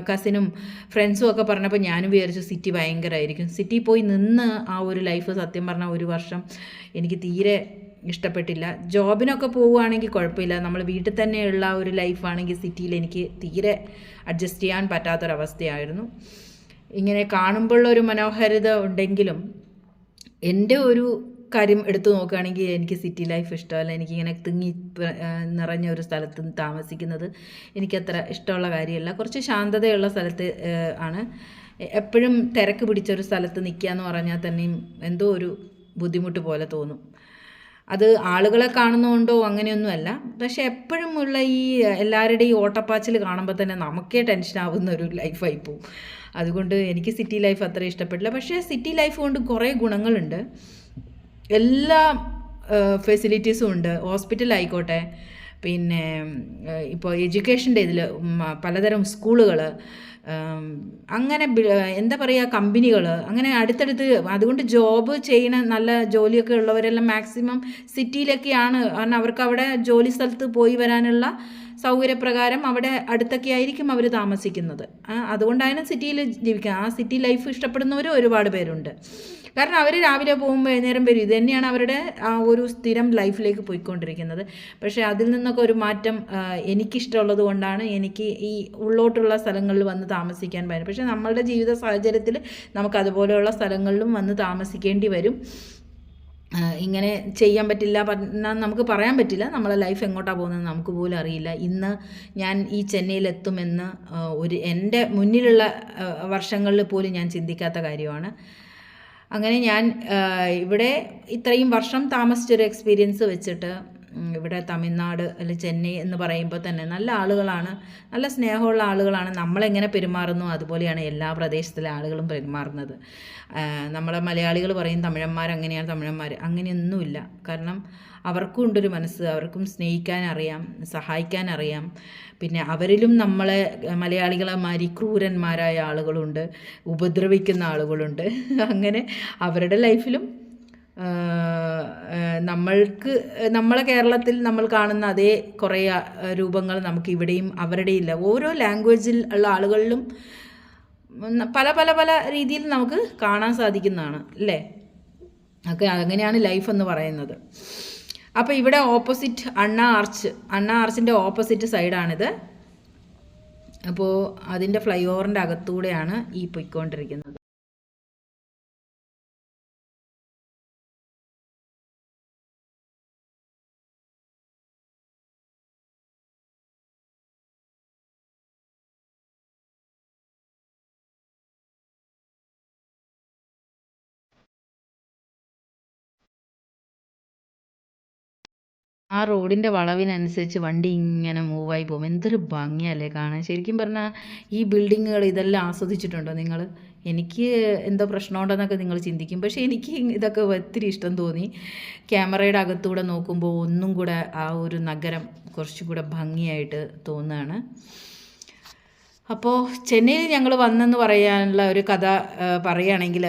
കസിനും ഫ്രണ്ട്സും ഒക്കെ പറഞ്ഞപ്പോൾ ഞാനും വിചാരിച്ചു സിറ്റി ഭയങ്കരമായിരിക്കും. സിറ്റിയിൽ പോയി നിന്ന് ആ ഒരു ലൈഫ് സത്യം പറഞ്ഞാൽ ഒരു വർഷം എനിക്ക് തീരെ ഇഷ്ടപ്പെട്ടില്ല. ജോബിനൊക്കെ പോവുകയാണെങ്കിൽ കുഴപ്പമില്ല. നമ്മൾ വീട്ടിൽ തന്നെയുള്ള ഒരു ലൈഫാണെങ്കിൽ സിറ്റിയിൽ എനിക്ക് തീരെ അഡ്ജസ്റ്റ് ചെയ്യാൻ പറ്റാത്തൊരവസ്ഥയായിരുന്നു. ഇങ്ങനെ കാണുമ്പോഴുള്ളൊരു മനോഹാരിത ഉണ്ടെങ്കിലും എൻ്റെ ഒരു കാര്യം എടുത്തു നോക്കുകയാണെങ്കിൽ എനിക്ക് സിറ്റി ലൈഫ് ഇഷ്ടമല്ല. എനിക്കിങ്ങനെ തിങ്ങി നിറഞ്ഞ ഒരു സ്ഥലത്ത് താമസിക്കുന്നത് എനിക്കത്ര ഇഷ്ടമുള്ള കാര്യമല്ല. കുറച്ച് ശാന്തതയുള്ള സ്ഥലത്ത് ആണ്. എപ്പോഴും തിരക്ക് പിടിച്ചൊരു സ്ഥലത്ത് നിൽക്കുക എന്ന് പറഞ്ഞാൽ തന്നെയും എന്തോ ഒരു ബുദ്ധിമുട്ട് പോലെ തോന്നും. അത് ആളുകളെ കാണുന്നതുകൊണ്ടോ അങ്ങനെയൊന്നുമല്ല. പക്ഷേ എപ്പോഴും ഉള്ള ഈ എല്ലാവരുടെയും ഓട്ടപ്പാച്ചിൽ കാണുമ്പോൾ തന്നെ നമുക്കേ ടെൻഷനാവുന്ന ഒരു ലൈഫായി പോവും. അതുകൊണ്ട് എനിക്ക് സിറ്റി ലൈഫ് അത്ര ഇഷ്ടപ്പെട്ടില്ല. പക്ഷേ സിറ്റി ലൈഫ് കൊണ്ട് കുറേ ഗുണങ്ങളുണ്ട്. എല്ലാ ഫെസിലിറ്റീസും ഉണ്ട്. ഹോസ്പിറ്റലായിക്കോട്ടെ, പിന്നെ ഇപ്പോൾ എഡ്യൂക്കേഷൻ്റെ ഇതിൽ പലതരം സ്കൂളുകൾ, അങ്ങനെ എന്താ പറയുക, കമ്പനികൾ അങ്ങനെ അടുത്തടുത്ത്. അതുകൊണ്ട് ജോബ് ചെയ്യുന്ന നല്ല ജോലിയൊക്കെ ഉള്ളവരെല്ലാം മാക്സിമം സിറ്റിയിലൊക്കെയാണ്. കാരണം അവർക്ക് അവിടെ ജോലി സ്ഥലത്ത് പോയി വരാനുള്ള സൗകര്യപ്രകാരം അവിടെ അടുത്തൊക്കെ ആയിരിക്കും അവർ താമസിക്കുന്നത്. അതുകൊണ്ടാണ് സിറ്റിയിൽ ജീവിക്കുക. ആ സിറ്റി ലൈഫ് ഇഷ്ടപ്പെടുന്നവർ ഒരുപാട് പേരുണ്ട്. കാരണം അവർ രാവിലെ പോകുമ്പോൾ വൈകുന്നേരം വരും. ഇത് തന്നെയാണ് അവരുടെ ആ ഒരു സ്ഥിരം ലൈഫിലേക്ക് പോയിക്കൊണ്ടിരിക്കുന്നത്. പക്ഷേ അതിൽ നിന്നൊക്കെ ഒരു മാറ്റം എനിക്കിഷ്ടമുള്ളത് കൊണ്ടാണ് എനിക്ക് ഈ ഉള്ളോട്ടുള്ള സ്ഥലങ്ങളിൽ വന്ന് താമസിക്കാൻ പറ്റും. പക്ഷേ നമ്മളുടെ ജീവിത സാഹചര്യത്തിൽ നമുക്ക് അതുപോലെയുള്ള സ്ഥലങ്ങളിലും വന്ന് താമസിക്കേണ്ടി വരും. ഇങ്ങനെ ചെയ്യാൻ പറ്റില്ല, നമുക്ക് പറയാൻ പറ്റില്ല. നമ്മളെ ലൈഫ് എങ്ങോട്ടാണ് പോകുന്നത് നമുക്ക് പോലും അറിയില്ല. ഇന്ന് ഞാൻ ഈ ചെന്നൈയിലെത്തുമെന്ന് എൻ്റെ മുന്നിലുള്ള വർഷങ്ങളിൽ പോലും ഞാൻ ചിന്തിക്കാത്ത കാര്യമാണ്. അങ്ങനെ ഞാൻ ഇവിടെ ഇത്രയും വർഷം താമസിച്ചൊരു എക്സ്പീരിയൻസ് വെച്ചിട്ട് ഇവിടെ തമിഴ്നാട് അല്ലെങ്കിൽ ചെന്നൈ എന്ന് പറയുമ്പോൾ തന്നെ നല്ല ആളുകളാണ്, നല്ല സ്നേഹമുള്ള ആളുകളാണ്. നമ്മളെങ്ങനെ പെരുമാറുന്നു അതുപോലെയാണ് എല്ലാ പ്രദേശത്തിലെ ആളുകളും പെരുമാറുന്നത്. നമ്മളെ മലയാളികൾ പറയും തമിഴന്മാരങ്ങനെയാണ്, അങ്ങനെയൊന്നുമില്ല. കാരണം അവർക്കും ഉണ്ടൊരു മനസ്സ്, അവർക്കും സ്നേഹിക്കാൻ അറിയാം, സഹായിക്കാൻ അറിയാം. പിന്നെ അവരിലും നമ്മളെ മലയാളികളെ മാതിരി ക്രൂരന്മാരായ ആളുകളുണ്ട്, ഉപദ്രവിക്കുന്ന ആളുകളുണ്ട്. അങ്ങനെ അവരുടെ ലൈഫിലും നമ്മളെ കേരളത്തിൽ നമ്മൾ കാണുന്ന അതേ കുറേ രൂപങ്ങൾ നമുക്ക് ഇവിടെയും അവരുടെ ഇല്ല. ഓരോ ലാംഗ്വേജിൽ ഉള്ള ആളുകളിലും പല പല പല രീതിയിൽ നമുക്ക് കാണാൻ സാധിക്കുന്നതാണ് അല്ലേ. അങ്ങനെയാണ് ലൈഫ് എന്ന് പറയുന്നത്. അപ്പോൾ ഇവിടെ ഓപ്പോസിറ്റ് അണ്ണ ആർച്ചിൻ്റെ ഓപ്പോസിറ്റ് സൈഡാണിത്. അപ്പോൾ അതിൻ്റെ ഫ്ലൈ ഓവറിൻ്റെ അകത്തൂടെയാണ് ഈ പൊയ്ക്കൊണ്ടിരിക്കുന്നത്. ആ റോഡിൻ്റെ വളവിനനുസരിച്ച് വണ്ടി ഇങ്ങനെ മൂവായി പോകും. എന്തൊരു ഭംഗിയല്ലേ കാണാൻ. ശരിക്കും പറഞ്ഞാൽ ഈ ബിൽഡിങ്ങുകൾ ഇതെല്ലാം ആസ്വദിച്ചിട്ടുണ്ടോ നിങ്ങൾ? എനിക്ക് എന്തോ പ്രശ്നമുണ്ടെന്നൊക്കെ നിങ്ങൾ ചിന്തിക്കും, പക്ഷേ എനിക്ക് ഇതൊക്കെ ഒത്തിരി ഇഷ്ടം തോന്നി. ക്യാമറയുടെ അകത്തൂടെ നോക്കുമ്പോൾ ഒന്നും കൂടെ ആ ഒരു നഗരം കുറച്ചുകൂടെ ഭംഗിയായിട്ട് തോന്നുകയാണ്. അപ്പോൾ ചെന്നൈയിൽ ഞങ്ങൾ വന്നെന്ന് പറയാനുള്ള ഒരു കഥ പറയുകയാണെങ്കിൽ,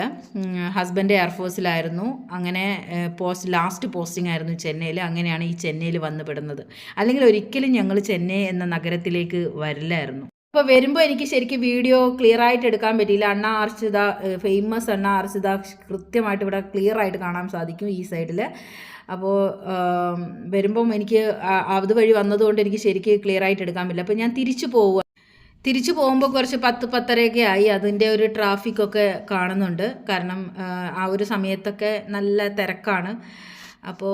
ഹസ്ബൻഡ് എയർഫോഴ്സിലായിരുന്നു. അങ്ങനെ ലാസ്റ്റ് പോസ്റ്റിംഗ് ആയിരുന്നു ചെന്നൈയിൽ. അങ്ങനെയാണ് ഈ ചെന്നൈയിൽ വന്ന് പെടുന്നത്. അല്ലെങ്കിൽ ഒരിക്കലും ഞങ്ങൾ ചെന്നൈ എന്ന നഗരത്തിലേക്ക് വരില്ലായിരുന്നു. അപ്പോൾ വരുമ്പോൾ എനിക്ക് ശരിക്കും വീഡിയോ ക്ലിയർ ആയിട്ട് എടുക്കാൻ പറ്റിയില്ല. അണ്ണ ആർച്ച് ഫേമസ് അണ്ണ ആർച്ച് കൃത്യമായിട്ട് ഇവിടെ ക്ലിയർ ആയിട്ട് കാണാൻ സാധിക്കും ഈ സൈഡിൽ. അപ്പോൾ വരുമ്പം എനിക്ക് അതുവഴി വന്നതുകൊണ്ട് എനിക്ക് ശരിക്കും ക്ലിയർ ആയിട്ട് എടുക്കാൻ പറ്റില്ല. അപ്പോൾ ഞാൻ തിരിച്ചു പോകുമ്പോൾ കുറച്ച് 10-10:30 ആയി. അതിൻ്റെ ഒരു ട്രാഫിക്കൊക്കെ കാണുന്നുണ്ട്. കാരണം ആ ഒരു സമയത്തൊക്കെ നല്ല തിരക്കാണ്. അപ്പോൾ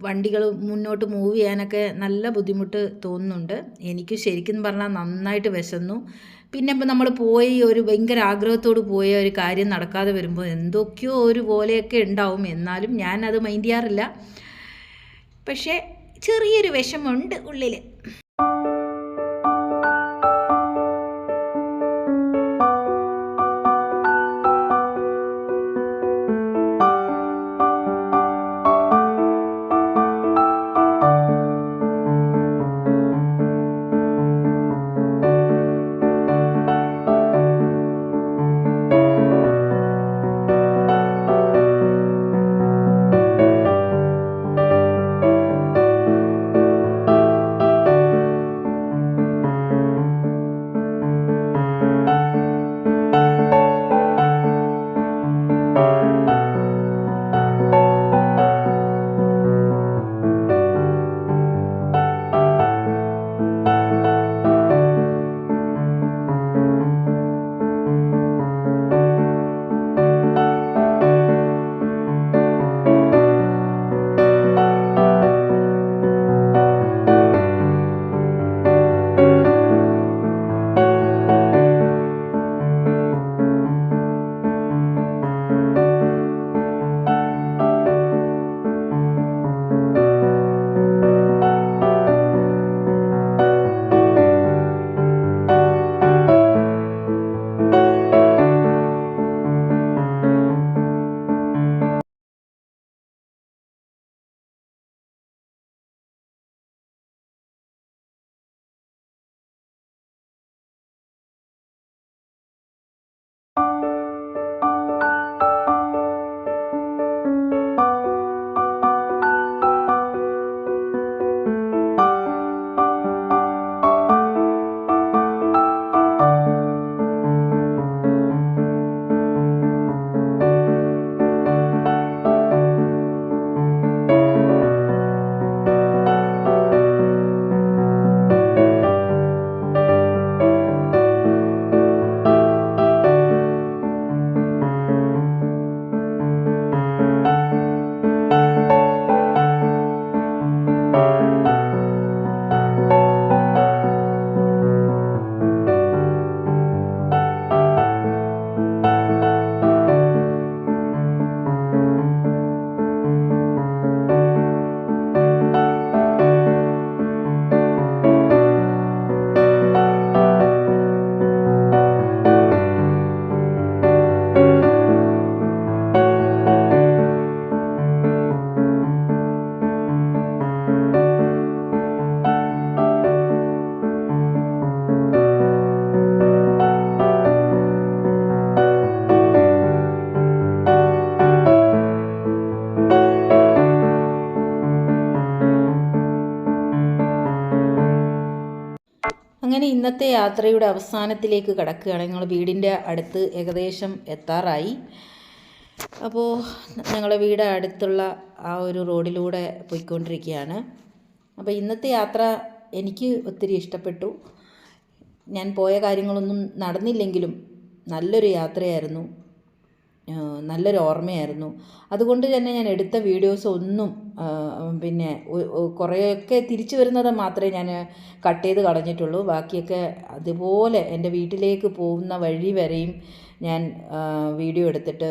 വണ്ടികൾ മുന്നോട്ട് മൂവ് ചെയ്യാനൊക്കെ നല്ല ബുദ്ധിമുട്ട് തോന്നുന്നുണ്ട്. എനിക്ക് ശരിക്കും പറഞ്ഞാൽ നന്നായിട്ട് വിശന്നു. പിന്നെ ഇപ്പോൾ നമ്മൾ പോയി ഒരു ഭയങ്കര ആഗ്രഹത്തോട് പോയ ഒരു കാര്യം നടക്കാതെ വരുമ്പോൾ എന്തൊക്കെയോ ഒരു പോലെയൊക്കെ ഉണ്ടാവും. എന്നാലും ഞാനത് മൈൻഡ് ചെയ്യാറില്ല. പക്ഷേ ചെറിയൊരു വിഷമമുണ്ട് ഉള്ളിൽ. അങ്ങനെ ഇന്നത്തെ യാത്രയുടെ അവസാനത്തിലേക്ക് കടക്കുകയാണ്. ഞങ്ങൾ വീടിൻ്റെ അടുത്ത് ഏകദേശം എത്താറായി. അപ്പോൾ ഞങ്ങളുടെ വീട് അടുത്തുള്ള ആ ഒരു റോഡിലൂടെ പോയിക്കൊണ്ടിരിക്കുകയാണ്. അപ്പോൾ ഇന്നത്തെ യാത്ര എനിക്ക് ഒത്തിരി ഇഷ്ടപ്പെട്ടു. ഞാൻ പോയ കാര്യങ്ങളൊന്നും നടന്നില്ലെങ്കിലും നല്ലൊരു യാത്രയായിരുന്നു, നല്ലൊരു ഓർമ്മയായിരുന്നു. അതുകൊണ്ട് തന്നെ ഞാൻ എടുത്ത വീഡിയോസ് ഒന്നും പിന്നെ കുറേയൊക്കെ തിരിച്ചു വരുന്നത് മാത്രമേ ഞാൻ കട്ട് ചെയ്ത് കളഞ്ഞിട്ടുള്ളൂ. ബാക്കിയൊക്കെ അതുപോലെ എൻ്റെ വീട്ടിലേക്ക് പോകുന്ന വഴി വരെയും ഞാൻ വീഡിയോ എടുത്തിട്ട്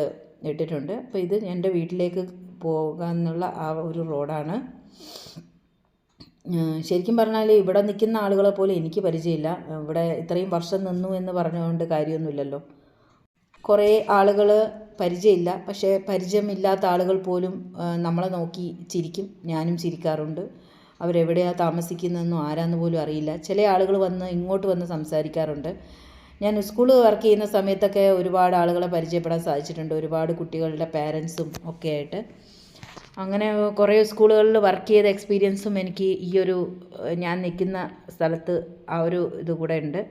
ഇട്ടിട്ടുണ്ട്. അപ്പോൾ ഇത് എൻ്റെ വീട്ടിലേക്ക് പോകാനുള്ള ആ ഒരു റോഡാണ്. ശരിക്കും പറഞ്ഞാൽ ഇവിടെ നിൽക്കുന്ന ആളുകളെ പോലെ എനിക്ക് പരിചയമില്ല. ഇവിടെ ഇത്രയും വർഷം നിന്നു എന്ന് പറഞ്ഞുകൊണ്ട് കാര്യമൊന്നുമില്ലല്ലോ. കുറേ ആളുകൾ പരിചയമില്ല, പക്ഷേ പരിചയമില്ലാത്ത ആളുകൾ പോലും നമ്മളെ നോക്കി ചിരിക്കും. ഞാനും ചിരിക്കാറുണ്ട്. അവരെവിടെയാണ് താമസിക്കുന്നതെന്നും ആരാന്ന് പോലും അറിയില്ല. ചില ആളുകൾ ഇങ്ങോട്ട് വന്ന് സംസാരിക്കാറുണ്ട്. ഞാൻ സ്കൂളിൽ വർക്ക് ചെയ്യുന്ന സമയത്തൊക്കെ ഒരുപാട് ആളുകളെ പരിചയപ്പെടാൻ സാധിച്ചിട്ടുണ്ട്, ഒരുപാട് കുട്ടികളുടെ പേരൻസും ഒക്കെ ആയിട്ട്. അങ്ങനെ കുറേ സ്കൂളുകളിൽ വർക്ക് ചെയ്ത എക്സ്പീരിയൻസും എനിക്ക് ഞാൻ നിൽക്കുന്ന സ്ഥലത്ത് ആ ഒരു ഇത് കൂടെ ഉണ്ട്.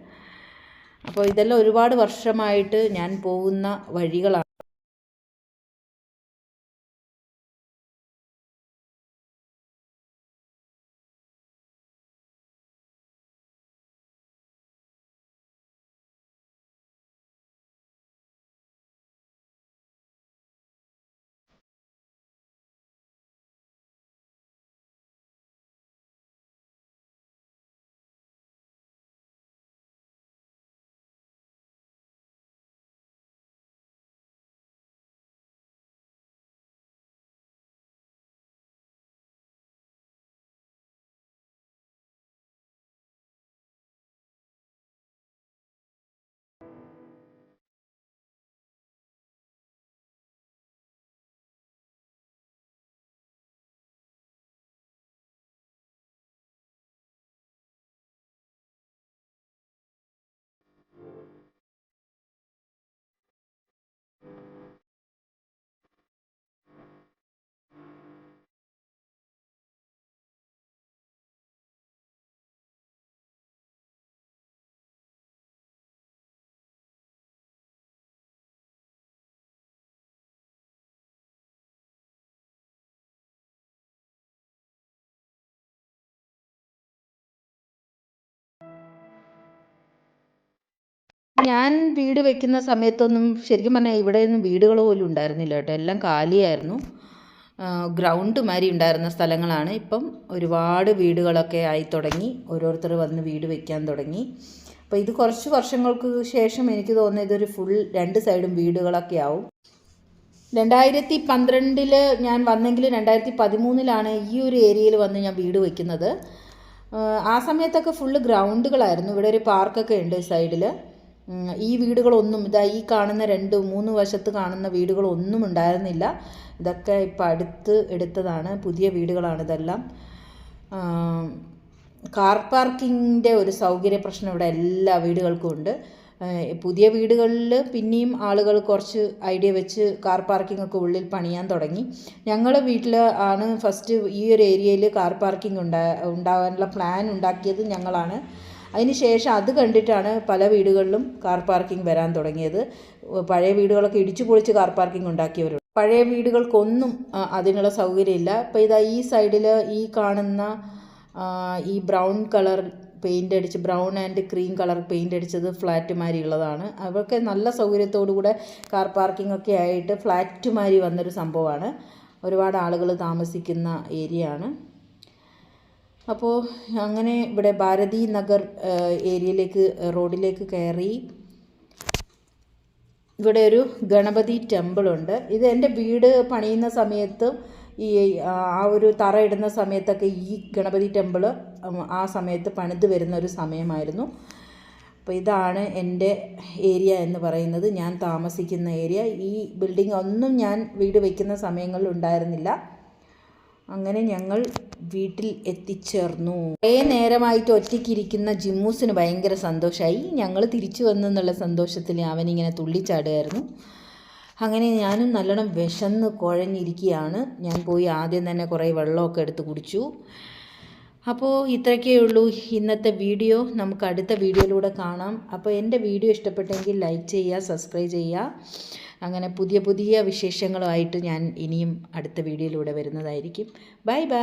അപ്പോൾ ഇതെല്ലാം ഒരുപാട് വർഷമായിട്ട് ഞാൻ പോകുന്ന വഴികളാണ്. ഞാൻ വീട് വെക്കുന്ന സമയത്തൊന്നും ശരിക്കും പറഞ്ഞാൽ ഇവിടെയൊന്നും വീടുകൾ പോലും ഉണ്ടായിരുന്നില്ല കേട്ടോ. എല്ലാം കാലിയായിരുന്നു. ഗ്രൗണ്ട് മാതിരി ഉണ്ടായിരുന്ന സ്ഥലങ്ങളാണ്. ഇപ്പം ഒരുപാട് വീടുകളൊക്കെ ആയി തുടങ്ങി. ഓരോരുത്തർ വന്ന് വീട് വെക്കാൻ തുടങ്ങി. അപ്പോൾ ഇത് കുറച്ച് വർഷങ്ങൾക്ക് ശേഷം എനിക്ക് തോന്നുന്നത് ഇതൊരു ഫുൾ 2 സൈഡും വീടുകളൊക്കെ ആവും. 2012 ഞാൻ വന്നെങ്കിൽ 2013 ഈ ഒരു ഏരിയയിൽ വന്ന് ഞാൻ വീട് വയ്ക്കുന്നത്. ആ സമയത്തൊക്കെ ഫുള്ള് ഗ്രൗണ്ടുകളായിരുന്നു. ഇവിടെ ഒരു പാർക്കൊക്കെ ഉണ്ട് സൈഡിൽ. ഈ വീടുകളൊന്നും ഈ കാണുന്ന 2-3 വശത്ത് കാണുന്ന വീടുകളൊന്നും ഉണ്ടായിരുന്നില്ല. ഇതൊക്കെ ഇപ്പം അടുത്ത് എടുത്തതാണ്, പുതിയ വീടുകളാണ് ഇതെല്ലാം. കാർ പാർക്കിങ്ങിൻ്റെ ഒരു സൗകര്യ പ്രശ്നം ഇവിടെ എല്ലാ വീടുകൾക്കും ഉണ്ട്. പുതിയ വീടുകളിൽ പിന്നെയും ആളുകൾ കുറച്ച് ഐഡിയ വെച്ച് കാർ പാർക്കിംഗ് ഒക്കെ ഉള്ളിൽ പണിയാൻ തുടങ്ങി. ഞങ്ങളുടെ വീട്ടിൽ ആണ് ഫസ്റ്റ് ഈ ഒരു ഏരിയയിൽ കാർ പാർക്കിംഗ് ഉണ്ടാകാനുള്ള പ്ലാൻ ഉണ്ടാക്കിയത് ഞങ്ങളാണ്. അതിന് ശേഷം അത് കണ്ടിട്ടാണ് പല വീടുകളിലും കാർ പാർക്കിംഗ് വരാൻ തുടങ്ങിയത്. പഴയ വീടുകളൊക്കെ ഇടിച്ചു പൊളിച്ച് കാർ പാർക്കിംഗ് ഉണ്ടാക്കിയവരുണ്ട്. പഴയ വീടുകൾക്കൊന്നും അതിനുള്ള സൗകര്യമില്ല. ഇപ്പോൾ ഈ സൈഡിൽ ഈ കാണുന്ന ഈ ബ്രൗൺ കളർ പെയിൻ്റ് അടിച്ച്, brown and cream colour paint അടിച്ചത് ഫ്ലാറ്റ് മാതിരി ഉള്ളതാണ്. അവർക്ക് നല്ല സൗകര്യത്തോടു കൂടെ കാർ പാർക്കിംഗ് ഒക്കെ ആയിട്ട് ഫ്ലാറ്റ് മാതിരി വന്നൊരു സംഭവമാണ്. ഒരുപാട് ആളുകൾ താമസിക്കുന്ന ഏരിയ ആണ്. അപ്പോൾ അങ്ങനെ ഇവിടെ ഭാരതി നഗർ റോഡിലേക്ക് കയറി ഇവിടെ ഒരു ഗണപതി ടെമ്പിളുണ്ട്. ഇത് എൻ്റെ വീട് പണിയുന്ന സമയത്ത് ആ ഒരു തറ ഇടുന്ന സമയത്തൊക്കെ ഈ ഗണപതി ടെമ്പിൾ ആ സമയത്ത് പണിത് വരുന്ന ഒരു സമയമായിരുന്നു. അപ്പോൾ ഇതാണ് എൻ്റെ ഏരിയ എന്ന് പറയുന്നത്, ഞാൻ താമസിക്കുന്ന ഏരിയ. ഈ ബിൽഡിംഗ് ഒന്നും ഞാൻ വീട് വയ്ക്കുന്ന സമയങ്ങളിൽ ഉണ്ടായിരുന്നില്ല. അങ്ങനെ ഞങ്ങൾ വീട്ടിൽ എത്തിച്ചേർന്നു. കുറേ നേരമായിട്ട് ഒറ്റയ്ക്കിരിക്കുന്ന ജിമ്മൂസിന് ഭയങ്കര സന്തോഷമായി. ഞങ്ങൾ തിരിച്ചു വന്നെന്നുള്ള സന്തോഷത്തിൽ അവനിങ്ങനെ തുള്ളിച്ചാടുമായിരുന്നു. അങ്ങനെ ഞാനും നല്ലോണം വിശന്ന് കുഴഞ്ഞിരിക്കുകയാണ്. ഞാൻ പോയി ആദ്യം തന്നെ കുറേ വെള്ളമൊക്കെ എടുത്ത് കുടിച്ചു. അപ്പോൾ ഇത്രയൊക്കെ ഉള്ളൂ ഇന്നത്തെ വീഡിയോ. നമുക്ക് അടുത്ത വീഡിയോയിലൂടെ കാണാം. അപ്പോൾ എൻ്റെ വീഡിയോ ഇഷ്ടപ്പെട്ടെങ്കിൽ ലൈക്ക് ചെയ്യുക, സബ്സ്ക്രൈബ് ചെയ്യുക. അങ്ങനെ പുതിയ പുതിയ വിശേഷങ്ങളുമായിട്ട് ഞാൻ ഇനിയും അടുത്ത വീഡിയോയിലൂടെ വരുന്നതായിരിക്കും. Bye bye.